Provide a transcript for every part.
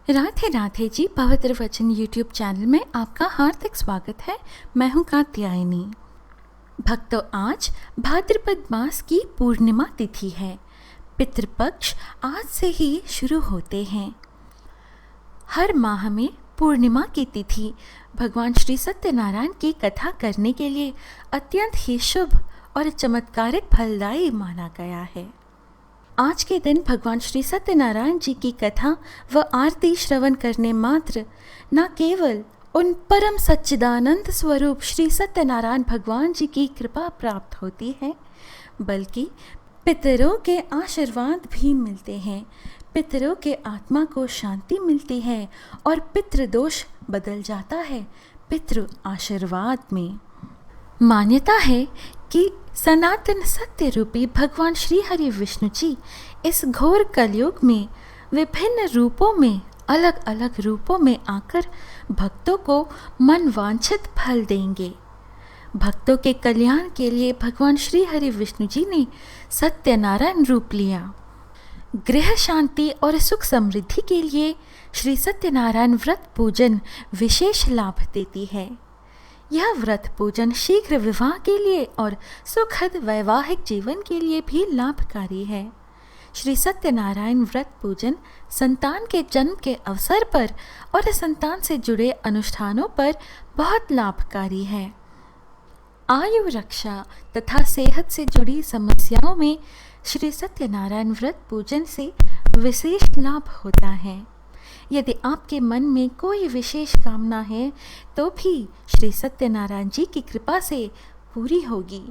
राधे राधे जी। पवित्र वचन YouTube channel में आपका हार्दिक स्वागत है। मैं हूँ कात्यायनी। भक्तों, आज भाद्रपद मास की पूर्णिमा तिथि है। पितृपक्ष आज से ही शुरू होते हैं। हर माह में पूर्णिमा की तिथि भगवान श्री सत्यनारायण की कथा करने के लिए अत्यंत ही शुभ और चमत्कारिक फलदायी माना गया है। आज के दिन भगवान श्री सत्यनारायण जी की कथा व आरती श्रवण करने मात्र न केवल उन परम सच्चिदानंद स्वरूप श्री सत्यनारायण भगवान जी की कृपा प्राप्त होती है, बल्कि पितरों के आशीर्वाद भी मिलते हैं। पितरों के आत्मा को शांति मिलती है और पितृदोष बदल जाता है पितृ आशीर्वाद में। मान्यता है कि सनातन सत्य रूपी भगवान श्री हरि विष्णु जी इस घोर कलयुग में विभिन्न रूपों में अलग अलग रूपों में आकर भक्तों को मन वांछित फल देंगे। भक्तों के कल्याण के लिए भगवान श्री हरि विष्णु जी ने सत्यनारायण रूप लिया। गृह शांति और सुख समृद्धि के लिए श्री सत्यनारायण व्रत पूजन विशेष लाभ देती है। यह व्रत पूजन शीघ्र विवाह के लिए और सुखद वैवाहिक जीवन के लिए भी लाभकारी है। श्री सत्यनारायण व्रत पूजन संतान के जन्म के अवसर पर और संतान से जुड़े अनुष्ठानों पर बहुत लाभकारी है। आयु रक्षा तथा सेहत से जुड़ी समस्याओं में श्री सत्यनारायण व्रत पूजन से विशेष लाभ होता है। यदि आपके मन में कोई विशेष कामना है तो भी श्री सत्यनारायण जी की कृपा से पूरी होगी।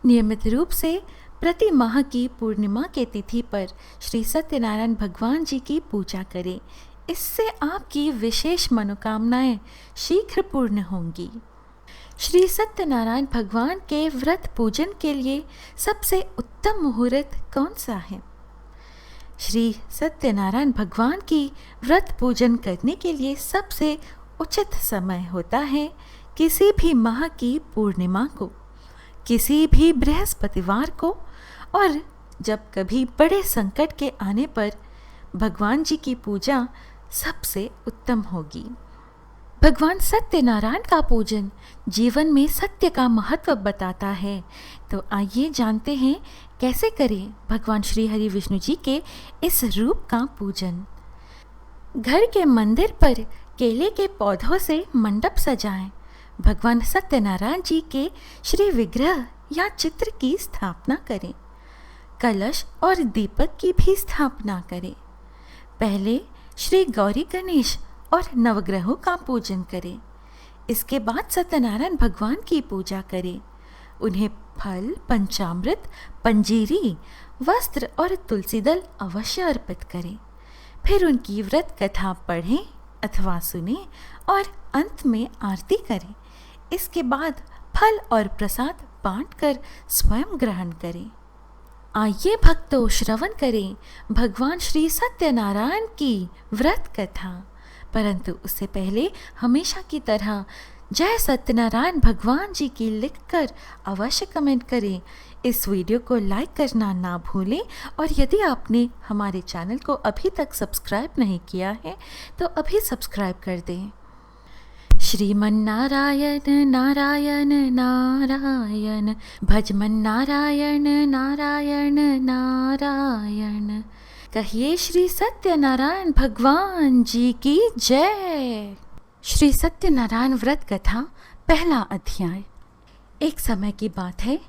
नियमित रूप से प्रति माह की पूर्णिमा के तिथि पर श्री सत्यनारायण भगवान जी की पूजा करें। इससे आपकी विशेष मनोकामनाएं शीघ्र पूर्ण होंगी। श्री सत्यनारायण भगवान के व्रत पूजन के लिए सबसे उत्तम मुहूर्त कौन सा है? श्री सत्यनारायण भगवान की व्रत पूजन करने के लिए सबसे उचित समय होता है किसी भी माह की पूर्णिमा को, किसी भी बृहस्पतिवार को, और जब कभी बड़े संकट के आने पर भगवान जी की पूजा सबसे उत्तम होगी। भगवान सत्यनारायण का पूजन जीवन में सत्य का महत्व बताता है। तो आइए जानते हैं कैसे करें भगवान श्री हरि विष्णु जी के इस रूप का पूजन। घर के मंदिर पर केले के पौधों से मंडप सजाएं। भगवान सत्यनारायण जी के श्री विग्रह या चित्र की स्थापना करें। कलश और दीपक की भी स्थापना करें। पहले श्री गौरी गणेश और नवग्रहों का पूजन करें। इसके बाद सत्यनारायण भगवान की पूजा करें। उन्हें फल, पंचामृत, पंजीरी, वस्त्र और तुलसी दल अवश्य अर्पित करें। फिर उनकी व्रत कथा पढ़ें अथवा सुनें और अंत में आरती करें। इसके बाद फल और प्रसाद बांटकर स्वयं ग्रहण करें। आइए भक्तों, श्रवण करें भगवान श्री सत्यनारायण की व्रत कथा। परंतु उससे पहले हमेशा की तरह जय सत्यनारायण भगवान जी की लिखकर अवश्य कमेंट करें। इस वीडियो को लाइक करना ना भूलें और यदि आपने हमारे चैनल को अभी तक सब्सक्राइब नहीं किया है तो अभी सब्सक्राइब कर दें। श्रीमन नारायण नारायण नारायण, भजमन नारायण नारायण नारायण। कहिए श्री सत्यनारायण भगवान जी की जय। श्री सत्यनारायण व्रत कथा पहला अध्याय। एक समय की बात है,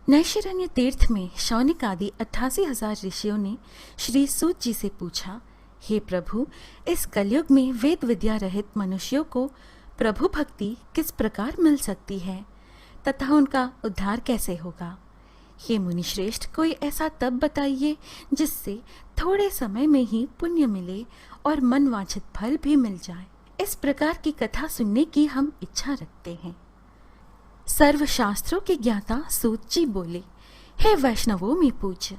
नैशिरण्य तीर्थ में शौनिक आदि 88,000 ऋषियों ने श्री सूत जी से पूछा, हे प्रभु, इस कलयुग में वेद विद्या रहित मनुष्यों को प्रभु भक्ति किस प्रकार मिल सकती है तथा उनका उद्धार कैसे होगा? हे मुनिश्रेष्ठ, कोई ऐसा तप बताइए जिससे थोड़े समय में ही पुण्य मिले और मनवांछित फल भी मिल जाए। इस प्रकार की कथा सुनने की हम इच्छा रखते हैं। सर्वशास्त्रों के ज्ञाता सूत जी बोले, हे वैष्णवों में पूज्य,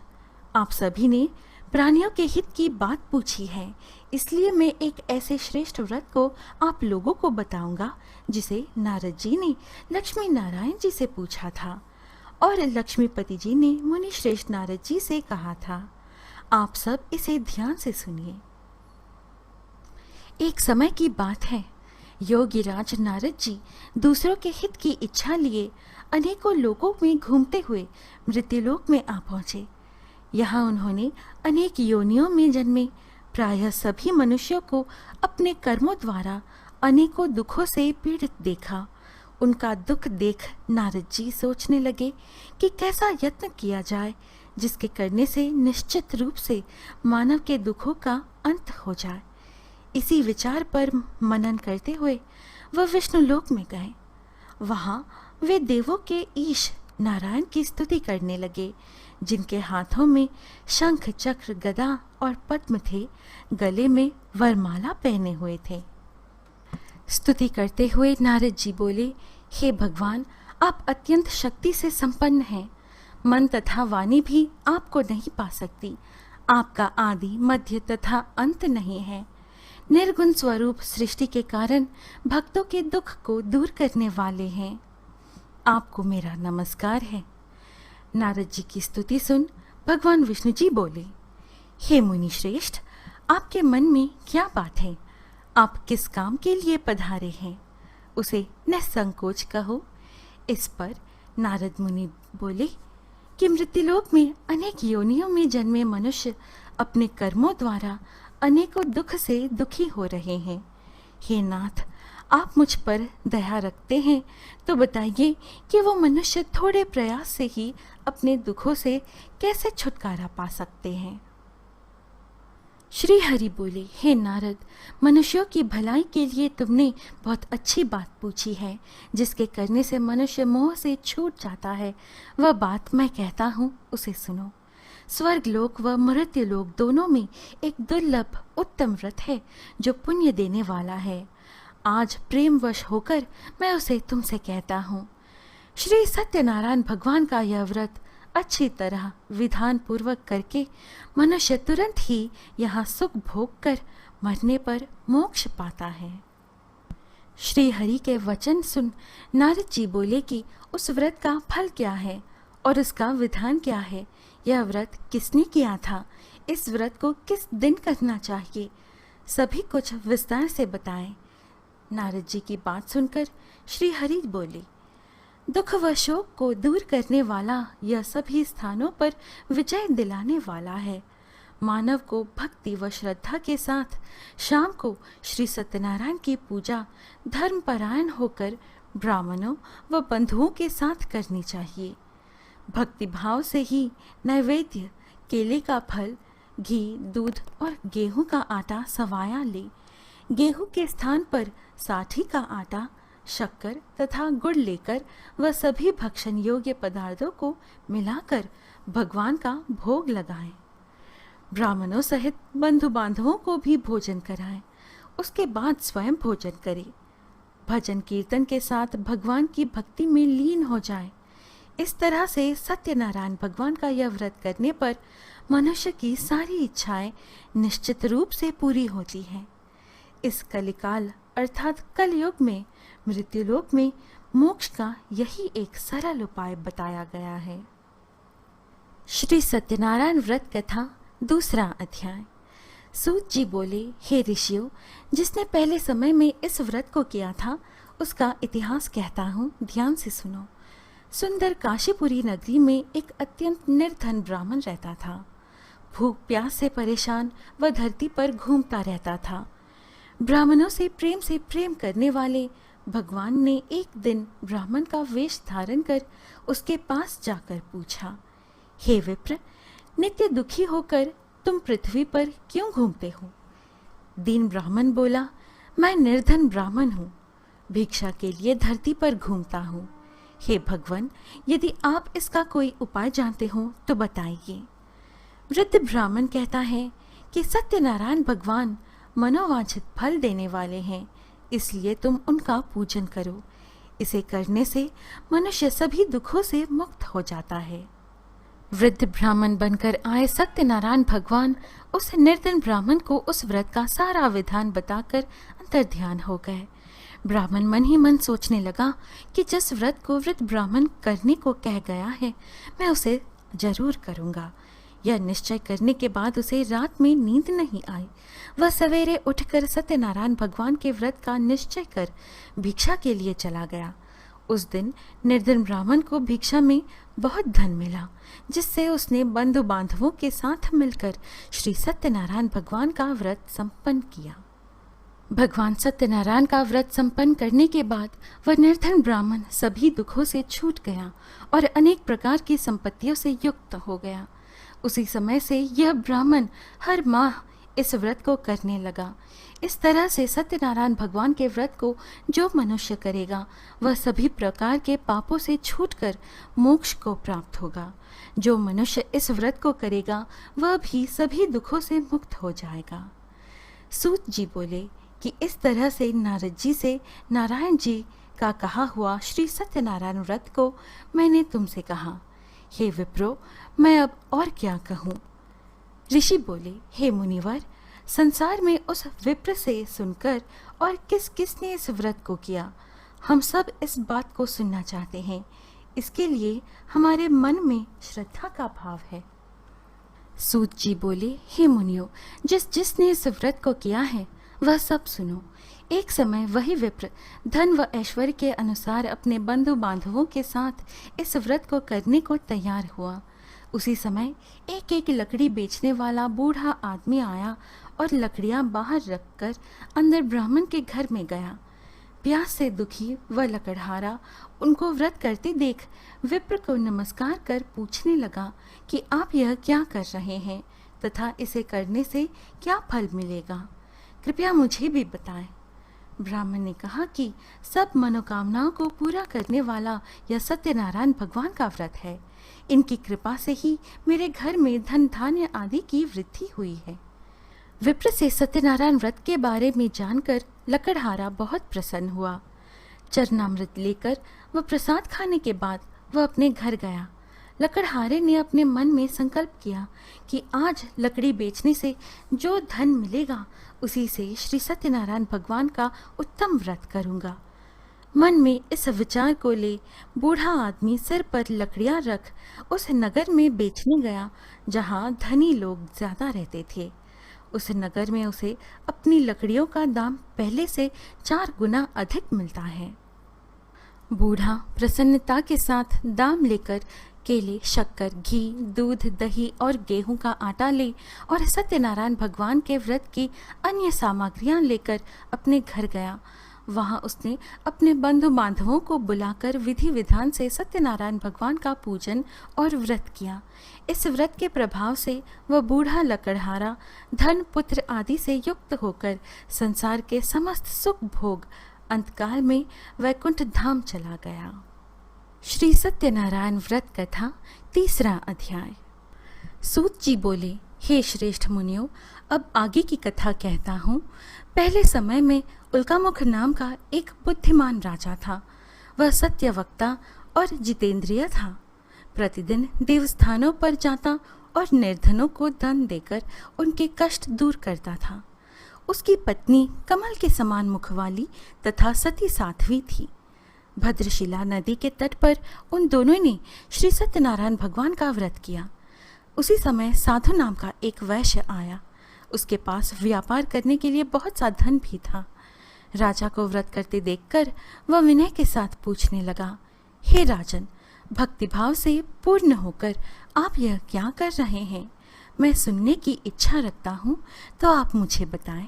आप सभी ने प्राणियों के हित की बात पूछी है, इसलिए मैं एक ऐसे श्रेष्ठ व्रत को आप लोगों को बताऊंगा जिसे नारद जी ने लक्ष्मी नारायण जी से पूछा था और लक्ष्मीपति जी ने मुनि श्रेष्ठ नारद जी से कहा था। आप सब इसे ध्यान से सुनिए। एक समय की बात है, योगी राज नारद जी दूसरों के हित की इच्छा लिए अनेकों लोकों में घूमते हुए मृत्युलोक में आ पहुंचे। यहाँ उन्होंने अनेक योनियों में जन्मे प्रायः सभी मनुष्यों को अपने कर्मों द्वारा अनेकों दुखों से पीड़ित देखा। उनका दुख देख नारद जी सोचने लगे कि कैसा यत्न किया जाए जिसके करने से निश्चित रूप से मानव के दुखों का अंत हो जाए। इसी विचार पर मनन करते हुए वह विष्णुलोक में गए। वहाँ वे देवों के ईश नारायण की स्तुति करने लगे, जिनके हाथों में शंख चक्र गदा और पद्म थे, गले में वरमाला पहने हुए थे। स्तुति करते हुए नारद जी बोले, हे भगवान, आप अत्यंत शक्ति से संपन्न हैं। मन तथा वाणी भी आपको नहीं पा सकती। आपका आदि मध्य तथा अंत नहीं है। निर्गुण स्वरूप सृष्टि के कारण भक्तों के दुख को दूर करने वाले हैं। आपको मेरा नमस्कार है। नारद जी की स्तुति सुन भगवान विष्णु जी बोले, हे मुनि श्रेष्ठ, आपके मन में क्या बात है? आप किस काम के लिए पधारे हैं? उसे निसंकोच कहो। इस पर नारद मुनि बोले कि मृत्युलोक में अनेक योनियों में जन्मे मनुष्य अपने कर्मों द्वारा अनेकों दुख से दुखी हो रहे हैं। हे नाथ, आप मुझ पर दया रखते हैं तो बताइए कि वो मनुष्य थोड़े प्रयास से ही अपने दुखों से कैसे छुटकारा पा सकते हैं। श्री हरि बोले, हे नारद, मनुष्यों की भलाई के लिए तुमने बहुत अच्छी बात पूछी है। जिसके करने से मनुष्य मोह से छूट जाता है, वह बात मैं कहता हूँ, उसे सुनो। स्वर्ग लोक व मृत्यु लोक दोनों में एक दुर्लभ उत्तम व्रत है जो पुण्य देने वाला है। आज प्रेमवश होकर मैं उसे तुमसे कहता हूँ। श्री सत्यनारायण भगवान का यह व्रत अच्छी तरह विधान पूर्वक करके मनुष्य तुरंत ही यहाँ सुख भोग कर मरने पर मोक्ष पाता है। श्री हरि के वचन सुन नारद जी बोले कि उस व्रत का फल क्या है और उसका विधान क्या है? यह व्रत किसने किया था? इस व्रत को किस दिन करना चाहिए? सभी कुछ विस्तार से बताएं। नारद जी की बात सुनकर श्री हरि बोले, दुख व शोक को दूर करने वाला यह सभी स्थानों पर विजय दिलाने वाला है। मानव को भक्ति व श्रद्धा के साथ शाम को श्री सत्यनारायण की पूजा धर्मपरायण होकर ब्राह्मणों व बंधुओं के साथ करनी चाहिए। भक्ति भाव से ही नैवेद्य, केले का फल, घी, दूध और गेहूं का आटा सवाया ले। गेहूं के स्थान पर साठी का आटा, शक्कर तथा गुड़ लेकर वह सभी भक्षण योग्य पदार्थों को मिलाकर भगवान का भोग लगाएं। ब्राह्मणों सहित बंधु बांधवों को भी भोजन कराएं। उसके बाद स्वयं भोजन करें। भजन कीर्तन के साथ भगवान की भक्ति में लीन हो जाएं। इस तरह से सत्यनारायण भगवान का यह व्रत करने पर मनुष्य की सारी इच्छाएं निश्चित रूप से पूरी होती हैं। इस कलिकाल अर्थात कलयुग में मृत्युलोक में मोक्ष का यही एक सरल उपाय बताया गया है। श्री सत्यनारायण व्रत कथा दूसरा अध्याय। सूत जी बोले, हे ऋषियों, जिसने पहले समय में इस व्रत को किया था उसका इतिहास कहता हूँ, ध्यान से सुनो। सुंदर काशीपुरी नगरी में एक अत्यंत निर्धन ब्राह्मण रहता था। भूख प्यास से परेशान वह धरती पर घूमता रहता था। ब्राह्मणों से प्रेम करने वाले भगवान ने एक दिन ब्राह्मण का वेश धारण कर उसके पास जाकर पूछा, हे विप्र, नित्य दुखी होकर तुम पृथ्वी पर क्यों घूमते हो? दीन ब्राह्मण बोला, मैं निर्धन ब्राह्मण हूँ, भिक्षा के लिए धरती पर घूमता हूँ। हे भगवान, यदि आप इसका कोई उपाय जानते हो तो बताइए। वृद्ध ब्राह्मण कहता है कि सत्यनारायण भगवान मनोवांछित फल देने वाले हैं, इसलिए तुम उनका पूजन करो। इसे करने से मनुष्य सभी दुखों से मुक्त हो जाता है। वृद्ध ब्राह्मण बनकर आए सत्यनारायण भगवान उस निर्धन ब्राह्मण को उस व्रत का सारा विधान बताकर अंतर्ध्यान हो गए। ब्राह्मण मन ही मन सोचने लगा कि जिस व्रत को वृद्ध ब्राह्मण करने को कह गया है, मैं उसे जरूर करूँगा। यह निश्चय करने के बाद उसे रात में नींद नहीं आई। वह सवेरे उठकर सत्यनारायण भगवान के व्रत का निश्चय कर भिक्षा के लिए चला गया। उस दिन निर्धन ब्राह्मण को भिक्षा में बहुत धन मिला, जिससे उसने बंधु बांधवों के साथ मिलकर श्री सत्यनारायण भगवान का व्रत संपन्न किया। भगवान सत्यनारायण का व्रत संपन्न करने के बाद वह निर्धन ब्राह्मण सभी दुखों से छूट गया और अनेक प्रकार की संपत्तियों से युक्त हो गया। उसी समय से यह ब्राह्मण हर माह इस व्रत को करने लगा। इस तरह से सत्यनारायण भगवान के व्रत को जो मनुष्य करेगा वह सभी प्रकार के पापों से छूटकर मोक्ष को प्राप्त होगा। जो मनुष्य इस व्रत को करेगा वह भी सभी दुखों से मुक्त हो जाएगा। सूत जी बोले कि इस तरह से नारद जी से नारायण जी का कहा हुआ श्री सत्यनारायण व्रत को मैंने तुमसे कहा। हे विप्रो, मैं अब और क्या कहूँ। ऋषि बोले, हे मुनिवर, संसार में उस विप्र से सुनकर और किस किस ने इस व्रत को किया, हम सब इस बात को सुनना चाहते हैं। इसके लिए हमारे मन में श्रद्धा का भाव है। सूत जी बोले, हे मुनियों, जिसने इस व्रत को किया है वह सब सुनो। एक समय वही विप्र धन व ऐश्वर्य के अनुसार अपने बंधु बांधवों के साथ इस व्रत को करने को तैयार हुआ। उसी समय एक एक लकड़ी बेचने वाला बूढ़ा आदमी आया और लकड़ियां बाहर रखकर अंदर ब्राह्मण के घर में गया। प्यास से दुखी व लकड़हारा उनको व्रत करते देख विप्र को नमस्कार कर पूछने लगा कि आप यह क्या कर रहे हैं तथा इसे करने से क्या फल मिलेगा, कृपया मुझे भी बताएं। ब्राह्मण ने कहा कि सब मनोकामनाओं को पूरा करने वाला यह सत्यनारायण भगवान का व्रत है। इनकी कृपा से ही मेरे घर में धन धान्य आदि की वृद्धि हुई है। विप्र से सत्यनारायण व्रत के बारे में जानकर लकड़हारा बहुत प्रसन्न हुआ। चरणामृत लेकर वह प्रसाद खाने के बाद वह अपने घर गया। लकड़हारे ने अपने मन में संकल्प किया कि आज लकड़ी बेचने से जो धन मिलेगा उसी से श्री सत्यनारायण भगवान का उत्तम व्रत करूंगा। मन में इस विचार को ले बूढ़ा आदमी सिर पर लकड़ियां रख उस नगर में बेचने गया जहां धनी लोग ज्यादा रहते थे। उस नगर में उसे अपनी लकड़ियों का दाम पहले से 4 गुना अधिक मिलता है। बूढ़ा प्रसन्नता के साथ दाम लेकर केले, शक्कर, घी, दूध, दही और गेहूं का आटा ले और सत्यनारायण भगवान के व्रत की अन्य सामग्रियां लेकर अपने घर गया। वहां उसने अपने बंधु बांधवों को बुलाकर विधि विधान से सत्यनारायण भगवान का पूजन और व्रत किया। इस व्रत के प्रभाव से वह बूढ़ा लकड़हारा धन, पुत्र आदि से युक्त होकर संसार के समस्त सुख भोग अंतकाल में वैकुंठ धाम चला गया। श्री सत्यनारायण व्रत कथा 3रा अध्याय। सूत जी बोले, हे श्रेष्ठ मुनियों, अब आगे की कथा कहता हूँ। पहले समय में उल्कामुख नाम का एक बुद्धिमान राजा था। वह सत्यवक्ता और जितेंद्रिय था। प्रतिदिन देवस्थानों पर जाता और निर्धनों को दान देकर उनके कष्ट दूर करता था। उसकी पत्नी कमल के समान मुख वाली तथा सती साध्वी थी। भद्रशिला नदी के तट पर उन दोनों ने श्री सत्यनारायण भगवान का व्रत किया। उसी समय साधु नाम का एक वैश्य आया। उसके पास व्यापार करने के लिए बहुत सा धन भी था। राजा को व्रत करते देखकर वह विनय के साथ पूछने लगा, हे राजन, भक्तिभाव से पूर्ण होकर आप यह क्या कर रहे हैं? मैं सुनने की इच्छा रखता हूँ, तो आप मुझे बताएं।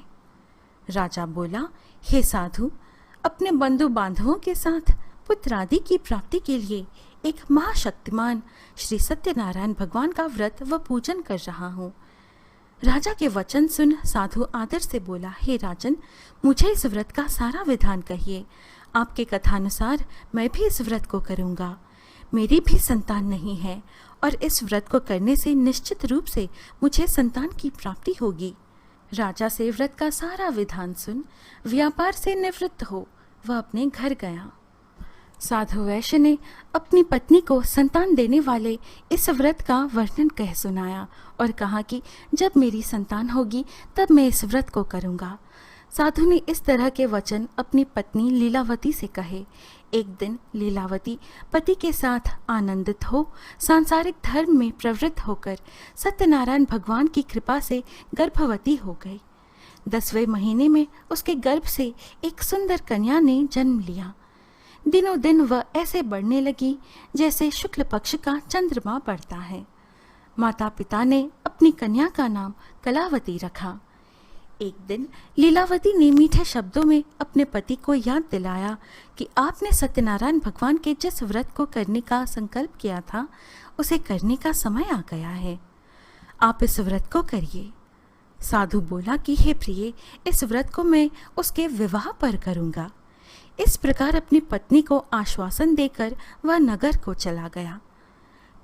राजा बोला, हे साधु, अपने बंधु बांधवों के साथ पुत्र आदि की प्राप्ति के लिए एक महाशक्तिमान श्री सत्यनारायण भगवान का व्रत व पूजन कर रहा हूँ। राजा के वचन सुन साधु आदर से बोला, हे राजन, मुझे इस व्रत का सारा विधान कहिए। आपके कथानुसार मैं भी इस व्रत को करूँगा। मेरी भी संतान नहीं है और इस व्रत को करने से निश्चित रूप से मुझे संतान की प्राप्ति होगी। राजा से व्रत का सारा विधान सुन व्यापार से निवृत्त हो वह अपने घर गया। साधु वैश्य ने अपनी पत्नी को संतान देने वाले इस व्रत का वर्णन कह सुनाया और कहा कि जब मेरी संतान होगी तब मैं इस व्रत को करूँगा। साधु ने इस तरह के वचन अपनी पत्नी लीलावती से कहे। एक दिन लीलावती पति के साथ आनंदित हो सांसारिक धर्म में प्रवृत्त होकर सत्यनारायण भगवान की कृपा से गर्भवती हो गई। 10वें महीने में उसके गर्भ से एक सुंदर कन्या ने जन्म लिया। दिनों दिन वह ऐसे बढ़ने लगी जैसे शुक्ल पक्ष का चंद्रमा बढ़ता है। माता पिता ने अपनी कन्या का नाम कलावती रखा। एक दिन लीलावती ने मीठे शब्दों में अपने पति को याद दिलाया कि आपने सत्यनारायण भगवान के जिस व्रत को करने का संकल्प किया था उसे करने का समय आ गया है। आप इस व्रत को करिए। साधु बोला कि हे प्रिय, इस व्रत को मैं उसके विवाह पर करूँगा। इस प्रकार अपनी पत्नी को आश्वासन देकर वह नगर को चला गया।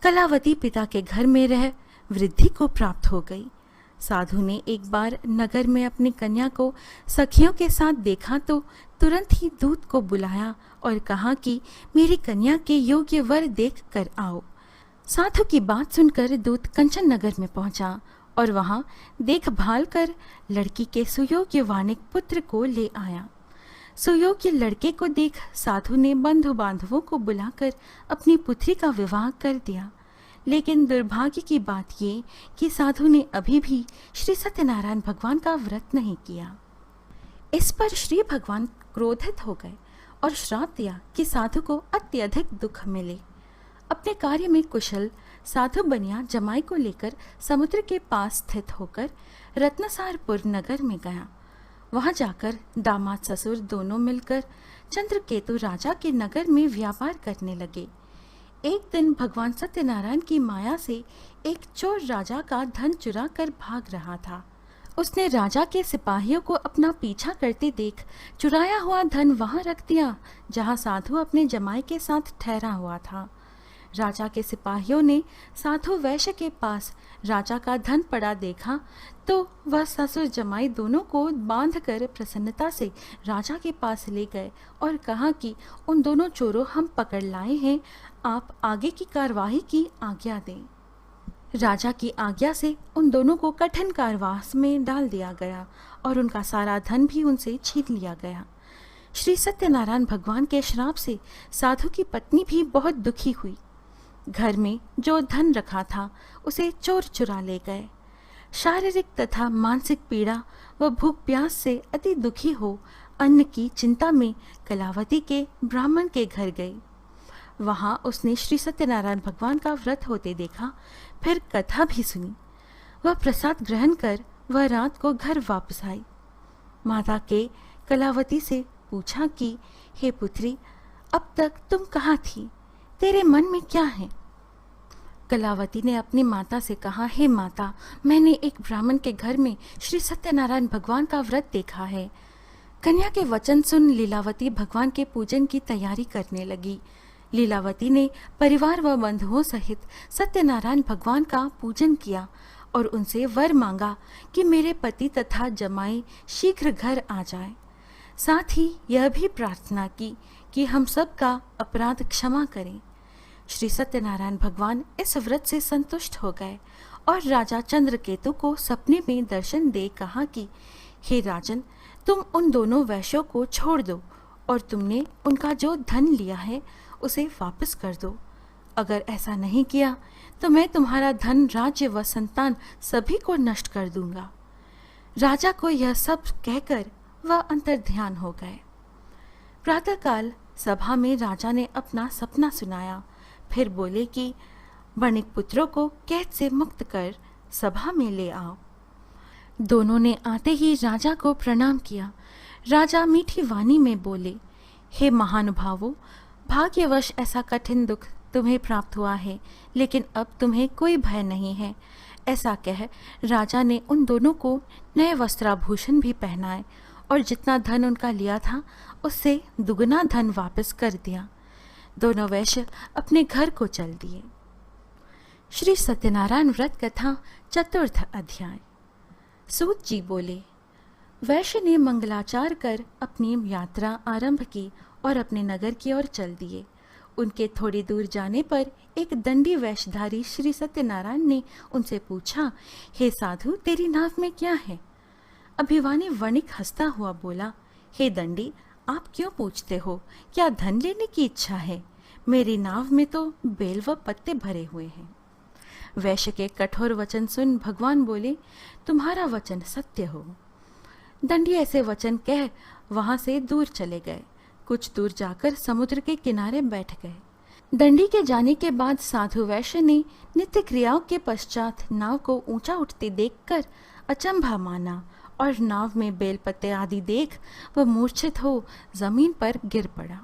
कलावती पिता के घर में रह वृद्धि को प्राप्त हो गई। साधु ने एक बार नगर में अपनी कन्या को सखियों के साथ देखा तो तुरंत ही दूत को बुलाया और कहा कि मेरी कन्या के योग्य वर देख कर आओ। साधु की बात सुनकर दूत कंचन नगर में पहुंचा और वहां देखभाल कर लड़की के सुयोग्य वानिक पुत्र को ले आया। सुयोग्य लड़के को देख साधु ने बंधु बांधवों को बुलाकर अपनी पुत्री का विवाह कर दिया। लेकिन दुर्भाग्य की बात ये कि साधु ने अभी भी श्री सत्यनारायण भगवान का व्रत नहीं किया। इस पर श्री भगवान क्रोधित हो गए और श्राप दिया कि साधु को अत्यधिक दुख मिले। अपने कार्य में कुशल साधु बनिया जमाई को लेकर समुद्र के पास स्थित होकर रत्नसारपुर नगर में गया। वहां जाकर दामाद ससुर दोनों मिलकर चंद्रकेतु राजा के नगर में व्यापार करने लगे। एक दिन भगवान सत्यनारायण की माया से एक चोर राजा का धन चुरा कर भाग रहा था। उसने राजा के सिपाहियों को अपना पीछा करते देख चुराया हुआ धन वहां रख दिया जहां साधु अपने जमाई के साथ ठहरा हुआ था। राजा के सिपाहियों ने साधु वैश्य के पास राजा का धन पड़ा देखा तो वह ससुर जमाई दोनों को बांधकर प्रसन्नता से राजा के पास ले गए और कहा कि उन दोनों चोरों हम पकड़ लाए हैं, आप आगे की कार्यवाही की आज्ञा दें। राजा की आज्ञा से उन दोनों को कठिन कारावास में डाल दिया गया और उनका सारा धन भी उनसे छीन लिया गया। श्री सत्यनारायण भगवान के श्राप से साधु की पत्नी भी बहुत दुखी हुई। घर में जो धन रखा था उसे चोर चुरा ले गए। शारीरिक तथा मानसिक पीड़ा व भूख प्यास से अति दुखी हो अन्न की चिंता में कलावती के ब्राह्मण के घर गई। वहां उसने श्री सत्यनारायण भगवान का व्रत होते देखा, फिर कथा भी सुनी। वह प्रसाद ग्रहण कर वह रात को घर वापस आई। माता के कलावती से पूछा कि हे पुत्री, अब तक तुम कहाँ थी? तेरे मन में क्या है? कलावती ने अपनी माता से कहा, हे माता, मैंने एक ब्राह्मण के घर में श्री सत्यनारायण भगवान का व्रत देखा है। कन्या के वचन सुन लीलावती भगवान के पूजन की तैयारी करने लगी। लीलावती ने परिवार व बंधुओं सहित सत्यनारायण भगवान का पूजन किया और उनसे वर मांगा कि मेरे पति तथा जमाई शीघ्र घर आ जाए। साथ ही यह भी प्रार्थना की कि हम सब का अपराध क्षमा करें। श्री सत्यनारायण भगवान इस व्रत से संतुष्ट हो गए और राजा चंद्रकेतु को सपने में दर्शन दे कहा कि हे राजन, तुम उन दोनों वैश्यों को छोड़ दो और तुमने उनका जो धन लिया है उसे वापस कर दो। अगर ऐसा नहीं किया तो मैं तुम्हारा धन, राज्य व संतान सभी को नष्ट कर दूंगा। राजा को यह सब कहकर वह अंतर्ध्यान हो गए। प्रातःकाल सभा में राजा ने अपना सपना सुनाया, फिर बोले कि वणिक पुत्रों को कैद से मुक्त कर सभा में ले आओ। दोनों ने आते ही राजा को प्रणाम किया। राजा मीठी वाणी में बोले, हे महानुभावों, भाग्यवश ऐसा कठिन दुख तुम्हें प्राप्त हुआ है, लेकिन अब तुम्हें कोई भय नहीं है। ऐसा कह राजा ने उन दोनों को नए वस्त्राभूषण भी पहनाए और जितना धन उनका लिया था उससे दुगना धन वापस कर दिया। दोनों वैश्य अपने घर को चल दिए। श्री सत्यनारायण व्रत कथा चतुर्थ अध्याय। सूत जी बोले, वैश्य ने मंगलाचार कर अपनी यात्रा आरंभ की और अपने नगर की ओर चल दिए। उनके थोड़ी दूर जाने पर एक दंडी वेशधारी श्री सत्यनारायण ने उनसे पूछा, हे साधु, तेरी नाव में क्या है? अभिमानी वणिक हंसता हुआ बोला, हे दंडी, आप क्यों पूछते हो? क्या धन लेने की इच्छा है? मेरी नाव में तो बेल व पत्ते भरे हुए हैं। वैश्य के कठोर वचन सुन भगवान बोले, तुम्हारा वचन सत्य हो। दंडी ऐसे वचन कह वहां से दूर चले गए। कुछ दूर जाकर समुद्र के किनारे बैठ गए। दंडी के जाने के बाद साधु वैश्य ने नित्य क्रियाओं के पश्चात नाव को ऊंचा उठते देखकर अचंभा माना और नाव में बेलपत्ते आदि देख वह मूर्छित हो जमीन पर गिर पड़ा।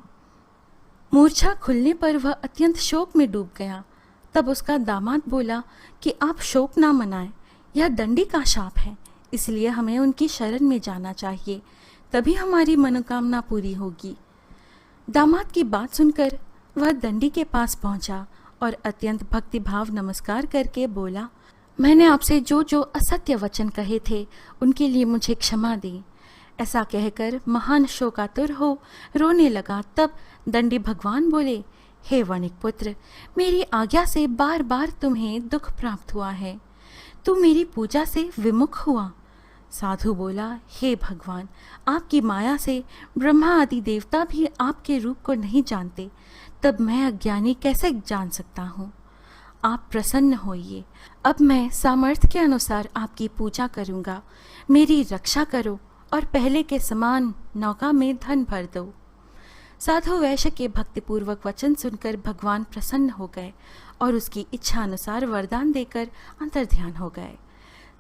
मूर्छा खुलने पर वह अत्यंत शोक में डूब गया। तब उसका दामाद बोला कि आप शोक ना मनाएं, यह दंडी का शाप है, इसलिए हमें उनकी शरण में जाना चाहिए, तभी हमारी मनोकामना पूरी होगी। दामाद की बात सुनकर वह दंडी के पास पहुंचा और अत्यंत भक्तिभाव नमस्कार करके बोला, मैंने आपसे जो जो असत्य वचन कहे थे उनके लिए मुझे क्षमा दी। ऐसा कहकर महान शोकातुर हो रोने लगा। तब दंडी भगवान बोले, हे वणिक पुत्र, मेरी आज्ञा से बार बार तुम्हें दुख प्राप्त हुआ है, तू मेरी पूजा से विमुख हुआ। साधु बोला, हे भगवान, आपकी माया से ब्रह्मा आदि देवता भी आपके रूप को नहीं जानते, तब मैं अज्ञानी कैसे जान सकता हूँ। आप प्रसन्न होइए, अब मैं सामर्थ्य के अनुसार आपकी पूजा करूँगा। मेरी रक्षा करो और पहले के समान नौका में धन भर दो। साधु वैश्य के भक्तिपूर्वक वचन सुनकर भगवान प्रसन्न हो गए और उसकी इच्छा अनुसार वरदान देकर अंतर्ध्यान हो गए।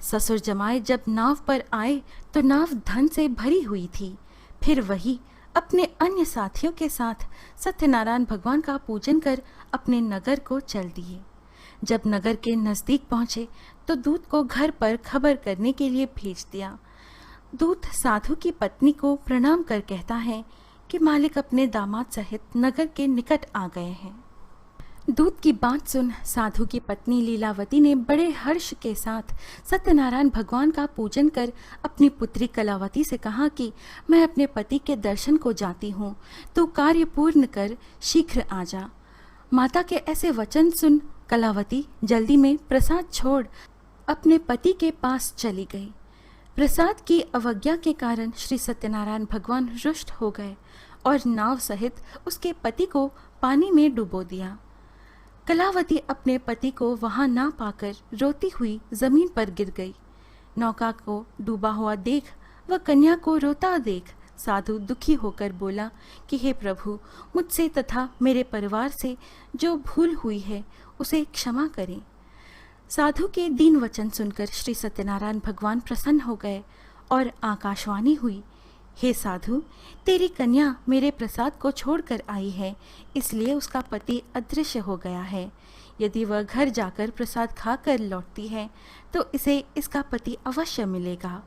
ससुर जमाए जब नाव पर आए तो नाव धन से भरी हुई थी। फिर वही अपने अन्य साथियों के साथ सत्यनारायण भगवान का पूजन कर अपने नगर को चल दिए। जब नगर के नज़दीक पहुँचे तो दूत को घर पर खबर करने के लिए भेज दिया। दूत साधु की पत्नी को प्रणाम कर कहता है कि मालिक अपने दामाद सहित नगर के निकट आ गए हैं। दूत की बात सुन साधु की पत्नी लीलावती ने बड़े हर्ष के साथ सत्यनारायण भगवान का पूजन कर अपनी पुत्री कलावती से कहा कि मैं अपने पति के दर्शन को जाती हूँ, तू कार्य पूर्ण कर शीघ्र आ जा। माता के ऐसे वचन सुन कलावती जल्दी में प्रसाद छोड़ अपने पति के पास चली गई। प्रसाद की अवज्ञा के कारण श्री सत्यनारायण भगवान रुष्ट हो गए और नाव सहित उसके पति को पानी में डुबो दिया। कलावती अपने पति को वहां ना पाकर रोती हुई जमीन पर गिर गई। नौका को डूबा हुआ देख वह कन्या को रोता देख साधु दुखी होकर बोला कि हे प्रभु, मुझसे तथा मेरे परिवार से जो भूल हुई है उसे क्षमा करें। साधु के दीन वचन सुनकर श्री सत्यनारायण भगवान प्रसन्न हो गए और आकाशवाणी हुई, हे साधु, तेरी कन्या मेरे प्रसाद को छोड़कर आई है, इसलिए उसका पति अदृश्य हो गया है। यदि वह घर जाकर प्रसाद खाकर लौटती है तो इसे इसका पति अवश्य मिलेगा।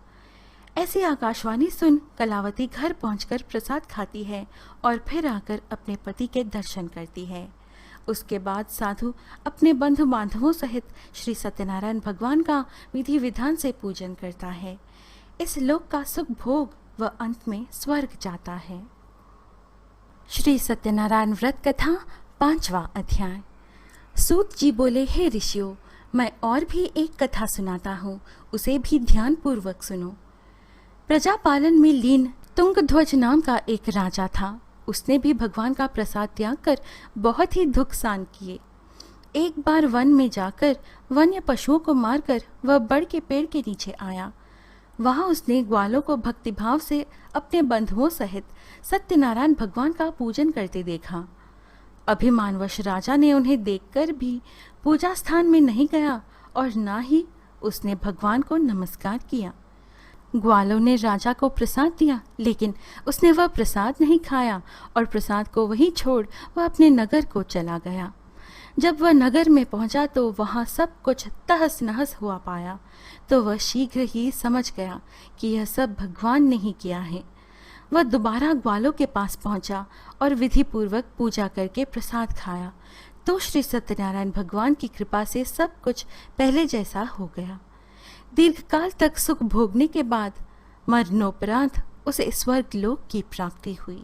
ऐसी आकाशवाणी सुन कलावती घर पहुंचकर प्रसाद खाती है और फिर आकर अपने पति के दर्शन करती है। उसके बाद साधु अपने बंधु बांधवों सहित श्री सत्यनारायण भगवान का विधि विधान से पूजन करता है। इस लोक का सुख भोग व अंत में स्वर्ग जाता है। श्री सत्यनारायण व्रत कथा 5वां अध्याय। सूत जी बोले, हे ऋषियों, मैं और भी एक कथा सुनाता हूँ, उसे भी ध्यान पूर्वक सुनो। प्रजापालन में लीन तुंगध्वज नाम का एक राजा था। उसने भी भगवान का प्रसाद त्याग कर बहुत ही दुख सहन किए। एक बार वन में जाकर वन्य पशुओं को मारकर वह बड़ के पेड़ के नीचे आया। वहां उसने ग्वालों को भक्तिभाव से अपने बंधुओं सहित सत्यनारायण भगवान का पूजन करते देखा। अभिमानवश राजा ने उन्हें देखकर भी पूजा स्थान में नहीं गया और ना ही उसने भगवान को नमस्कार किया। ग्वालों ने राजा को प्रसाद दिया, लेकिन उसने वह प्रसाद नहीं खाया और प्रसाद को वहीं छोड़ वह अपने नगर को चला गया। जब वह नगर में पहुंचा तो वहां सब कुछ तहस नहस हुआ पाया, तो वह शीघ्र ही समझ गया कि यह सब भगवान ने ही किया है। वह दोबारा ग्वालों के पास पहुंचा और विधि पूर्वक पूजा करके प्रसाद खाया, तो श्री सत्यनारायण भगवान की कृपा से सब कुछ पहले जैसा हो गया। दीर्घकाल तक सुख भोगने के बाद मरणोपरांत उसे स्वर्ग लोक की प्राप्ति हुई।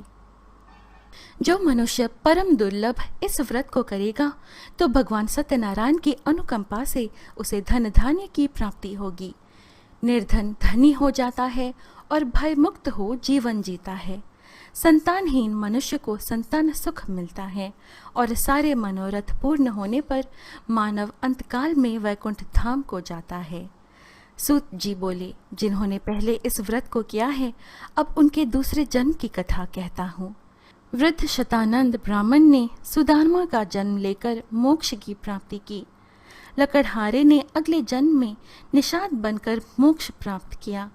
जो मनुष्य परम दुर्लभ इस व्रत को करेगा तो भगवान सत्यनारायण की अनुकंपा से उसे धन धान्य की प्राप्ति होगी। निर्धन धनी हो जाता है और भय मुक्त हो जीवन जीता है। संतानहीन मनुष्य को संतान सुख मिलता है और सारे मनोरथ पूर्ण होने पर मानव अंतकाल में वैकुंठ धाम को जाता है। सूत जी बोले, जिन्होंने पहले इस व्रत को किया है, अब उनके दूसरे जन्म की कथा कहता हूँ। वृद्ध शतानंद ब्राह्मण ने सुदामा का जन्म लेकर मोक्ष की प्राप्ति की। लकड़हारे ने अगले जन्म में निषाद बनकर मोक्ष प्राप्त किया।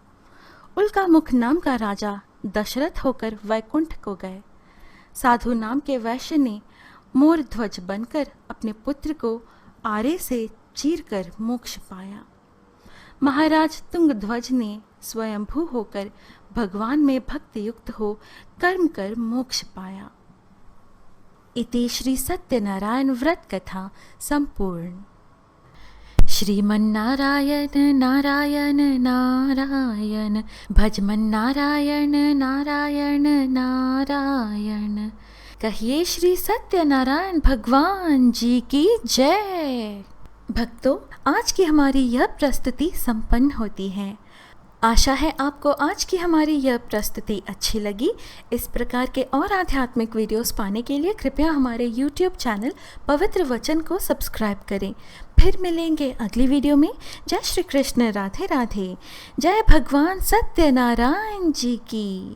उल्का मुख नाम का राजा दशरथ होकर वैकुंठ को गए। साधु नाम के वैश्य ने मोर ध्वज बनकर अपने पुत्र को आरे से चीरकर मोक्ष पाया। महाराज तुंगध्वज ने स्वयंभू होकर भगवान में भक्ति युक्त हो कर्म कर मोक्ष पाया। इति श्री सत्यनारायण व्रत कथा संपूर्ण। श्रीमन्नारायण नारायण नारायण, भजमन्नारायण नारायण नारायण। कहिए श्री सत्यनारायण भगवान जी की जय। भक्तों, आज की हमारी यह प्रस्तुति संपन्न होती है। आशा है आपको आज की हमारी यह प्रस्तुति अच्छी लगी। इस प्रकार के और आध्यात्मिक वीडियोस पाने के लिए कृपया हमारे YouTube चैनल पवित्र वचन को सब्सक्राइब करें। फिर मिलेंगे अगली वीडियो में। जय श्री कृष्ण, राधे राधे। जय भगवान सत्यनारायण जी की।